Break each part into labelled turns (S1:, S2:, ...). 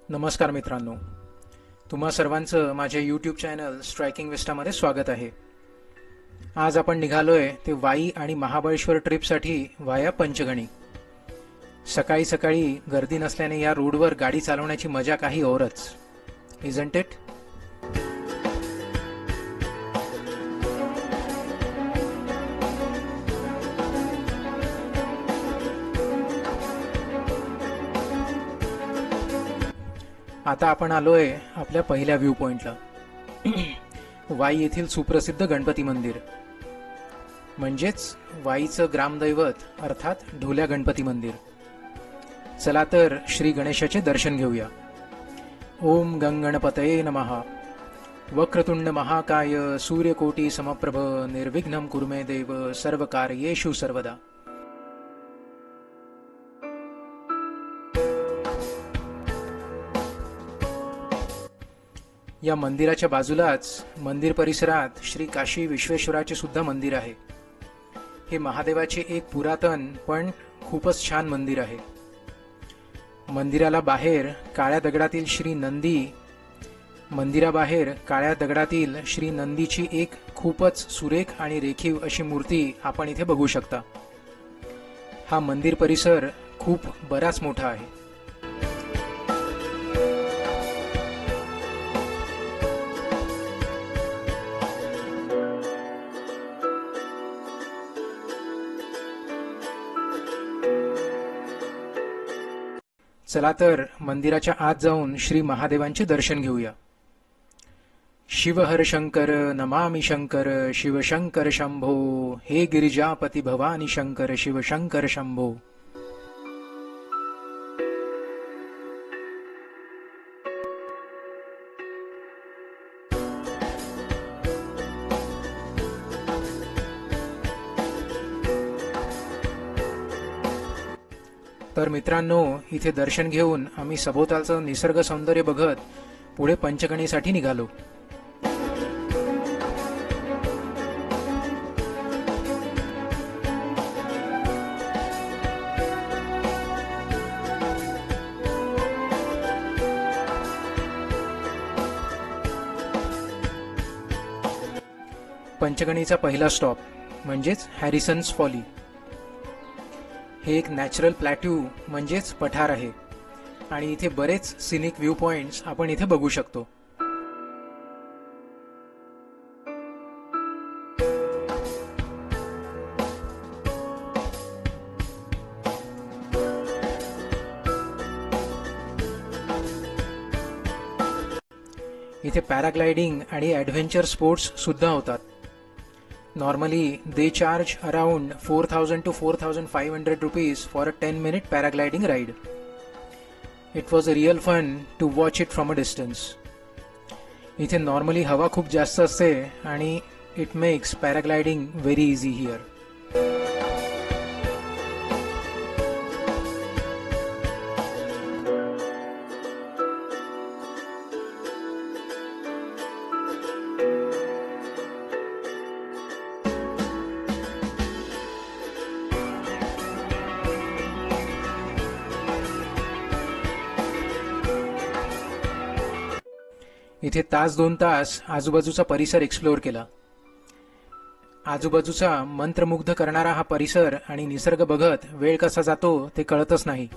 S1: नमस्कार मित्रांनो, तुम्हा सर्वांचं माझ्या यूट्यूब चॅनल स्ट्रायकिंग विस्टामध्ये स्वागत आहे. आज आपण निघालोय ते वाई आणि महाबळेश्वर ट्रिपसाठी वाया पंचगणी. सकाळी सकाळी गर्दी नसल्याने या रोडवर गाडी चालवण्याची मजा काही औरच, इजंट इट? आता आपण आलोय आपल्या पहिल्या व्ह्यू पॉइंटला. वाई येथील सुप्रसिद्ध गणपती मंदिर, म्हणजेच वाईचं ग्रामदैवत अर्थात ढोल्या गणपती मंदिर. चला तर श्री गणेशाचे दर्शन घेऊया. ओम गंगणपतये नमः. वक्रतुंड महाकाय सूर्यकोटी समप्रभ निर्विघ्नं कुरु मे देव सर्वकार्येषु सर्वदा. या मंदिराच्या बाजूलाच मंदिर परिसरात श्री काशी विश्वेश्वराचे सुद्धा मंदिर आहे. हे महादेवाचे एक पुरातन पण खूपच छान मंदिर आहे. मंदिराला बाहेर काळ्या दगडातील श्री नंदी मंदिराबाहेर काळ्या दगडातील श्री नंदीची एक खूपच सुरेख आणि रेखीव अशी मूर्ती आपण इथे बघू शकता. हा मंदिर परिसर खूप बराच मोठा आहे. चला तर मंदिराच्या आत जाऊन श्री महादेवांचे दर्शन घेऊया. शिवहर शंकर नमामि शंकर शिवशंकर शंभो. हे गिरिजापती भवानी शंकर शिवशंकर शंभो. तर मित्रांनो, इथे दर्शन घेऊन आम्ही सभोवतालचं निसर्ग सौंदर्य बघत पुढे पंचगणीसाठी निघालो. पंचगणीचा पहिला स्टॉप म्हणजेच हॅरिसन्स फॉली. हे एक नॅचरल प्लॅट्यू म्हणजेच पठार आहे आणि इथे बरेच सिनिक व्ह्यू पॉइंट्स आपण इथे बघू शकतो. इथे पॅराग्लायडिंग आणि ॲडव्हेंचर स्पोर्ट्स सुद्धा होतात. Normally, they charge around 4,000 to 4,500 rupees for a 10-minute paragliding ride. It was a real fun to watch it from a distance. इथे नॉर्मली हवा खूप जास्त असते आणि it makes paragliding very easy here. इथे तास 2 तास आजूबाजूचा परिसर एक्सप्लोर केला. आजूबाजूचा मंत्रमुग्ध करणारा हा परिसर आणि निसर्ग बघत वेळ कसा जातो ते कळतच नाही.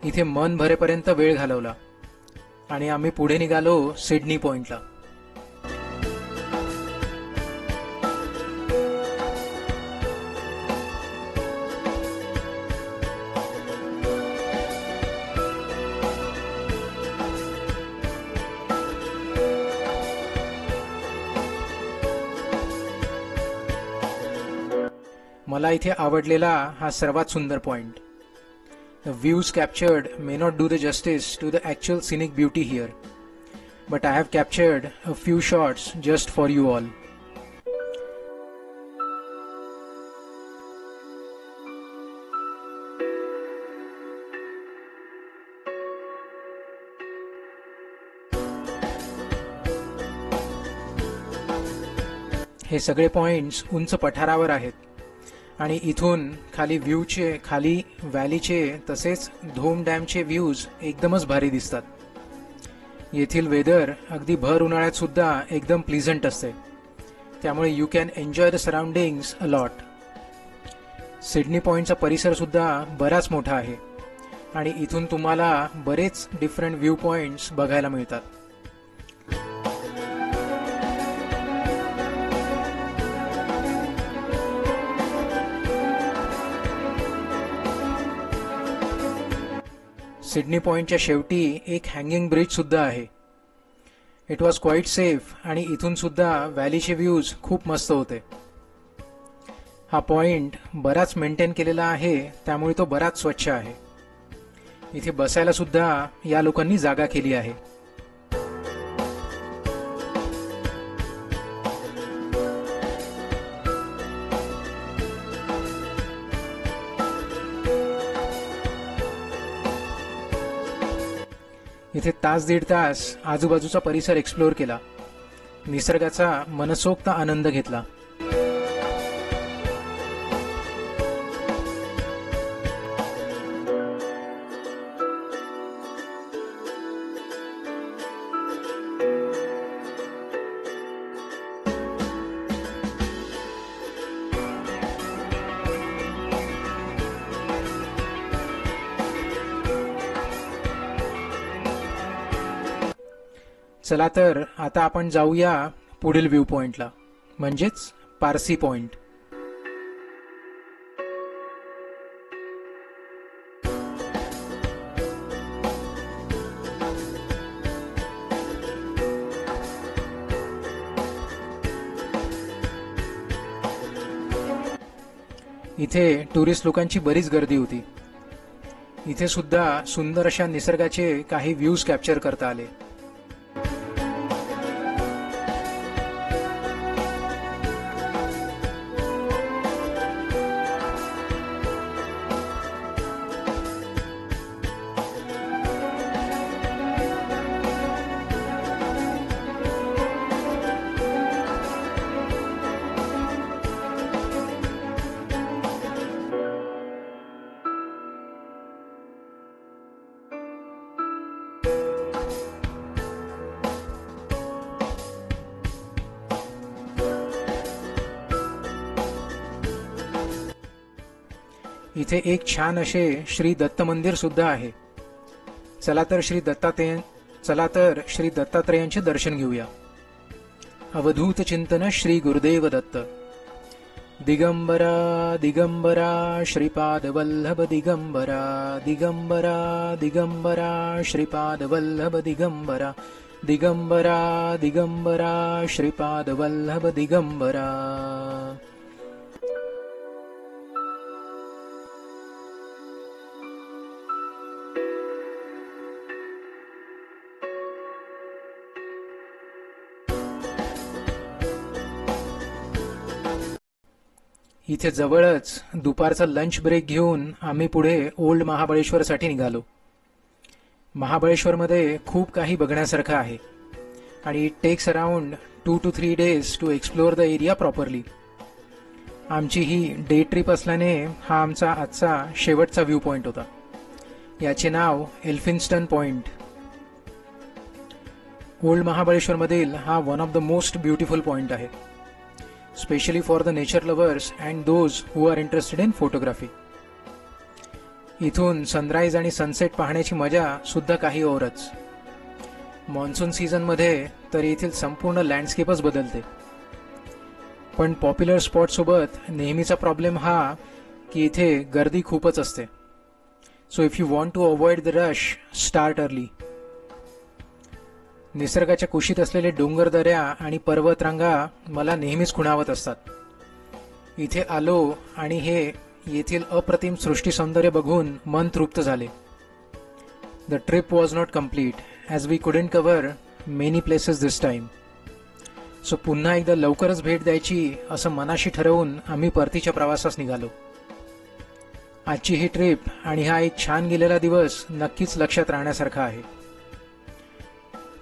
S1: इथे मन भरेपर्यंत वेळ घालवला. आणि आम्ही पुढे निघालो सिडनी पॉइंटला. मला इथे आवडलेला हा सर्वात सुंदर point. The views captured may not do the justice to the actual scenic beauty here, but I have captured a few shots just for you all. हे सगळे पॉइंट्स उंच पठारावर आहेत आणि इथून खाली व्हॅलीचे तसेच धोम डॅमचे व्ह्यूज एकदमच भारी दिसतात. येथील वेदर अगदी भर उन्हाळ्यात सुद्धा एकदम प्लीझंट असते, त्यामुळे you can enjoy the surroundings a lot. Sidney पॉइंटचा परिसर सुद्धा बराच मोठा आहे आणि इथून तुम्हाला बरेच डिफरंट व्ह्यू पॉइंट्स बघायला मिळतात. सिडनी पॉइंटच्या शेवटी एक हँगिंग ब्रिज सुद्धा आहे. इट वॉज क्वाईट सेफ आणि इथून सुद्धा व्हॅलीचे व्ह्यूज खूप मस्त होते. हा पॉइंट बराच मेंटेन केलेला आहे, त्यामुळे तो बराच स्वच्छ आहे. इथे बसायला सुद्धा या लोकांनी जागा केली आहे. इथे तास दीड तास आजूबाजूचा परिसर एक्सप्लोर केला, निसर्गाचा मनसोक्त आनंद घेतला. चला तर आता आपण जाऊया पुढील व्ह्यू पॉइंटला, म्हणजेच पारसी पॉइंट. इथे टुरिस्ट लोकांची बरीच गर्दी होती. इथे सुद्धा सुंदर अशा निसर्गाचे काही व्ह्यूज कॅप्चर करता आले. इथे एक छान असे श्री दत्त मंदिर सुद्धा आहे. चला तर श्री दत्तात्रेयांचे दर्शन घेऊया. अवधूत चिंतन श्री गुरुदेव दत्त. दिगंबरा दिगंबरा श्रीपाद वल्लभ दिगंबरा दिगंबरा दिगंबरा श्रीपाद वल्लभ दिगंबरा दिगंबरा दिगंबरा श्रीपाद वल्लभ दिगंबरा. इथे जवळच दुपारचा लंच ब्रेक घेऊन आम्ही पुढे ओल्ड महाबळेश्वरसाठी निघालो. महाबळेश्वरमध्ये खूप काही बघण्यासारखं आहे आणि it takes around 2 to 3 days to explore the area properly. आमची ही डे ट्रिप असल्याने हा आमचा आजचा शेवटचा व्ह्यू पॉइंट होता. याचे नाव एल्फिन्स्टन पॉइंट. ओल्ड महाबळेश्वरमधील हा one of the most beautiful point आहे, specially for the nature lovers and those who are interested in photography. इथून सनराईज आणि सनसेट पाहण्याची मजा सुद्धा काही औरच. मॉन्सून सीझनमध्ये तर येथील संपूर्ण लँडस्केपच बदलते. पण पॉप्युलर स्पॉटसोबत नेहमीचा प्रॉब्लेम हा की इथे गर्दी खूपच असते. So if you want to avoid the rush, start early. निसर्गाच्या कुशीत असलेले डोंगर, दऱ्या आणि पर्वतरांगा मला नेहमीच खुणावत असतात. इथे आलो आणि हे येथील अप्रतिम सृष्टी सौंदर्य बघून मन तृप्त झाले. The trip was not complete as we couldn't cover many places this time. So पुन्हा एकदा लवकरच भेट द्यायची असं मनाशी ठरवून आम्ही परतीच्या प्रवासास निघालो. आजची ही ट्रिप आणि हा एक छान गेलेला दिवस नक्कीच लक्षात राहण्यासारखा आहे.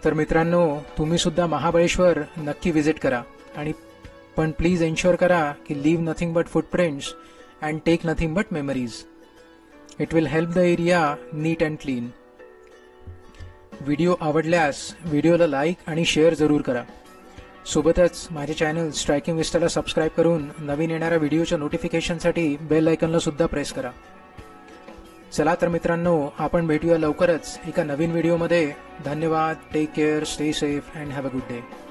S1: तर मित्रांनो, तुम्ही सुद्धा महाबळेश्वर नक्की विजिट करा आणि पण प्लीज एन्श्योर करा की leave nothing but footprints and take nothing but memories. It will help the area neat and clean. Video आवडल्यास व्हिडिओला लाईक आणि शेअर जरूर करा. सोबतच माझे चॅनल स्ट्रायकिंग विस्टाला सबस्क्राईब करून नवीन येणाऱ्या व्हिडिओच्या नोटिफिकेशनसाठी बेल आयकॉनला सुद्धा प्रेस करा. चला तर मित्रांनो, आपण भेटूया लवकरच एका नवीन व्हिडिओमध्ये. धन्यवाद. Take care, stay safe and have a good day.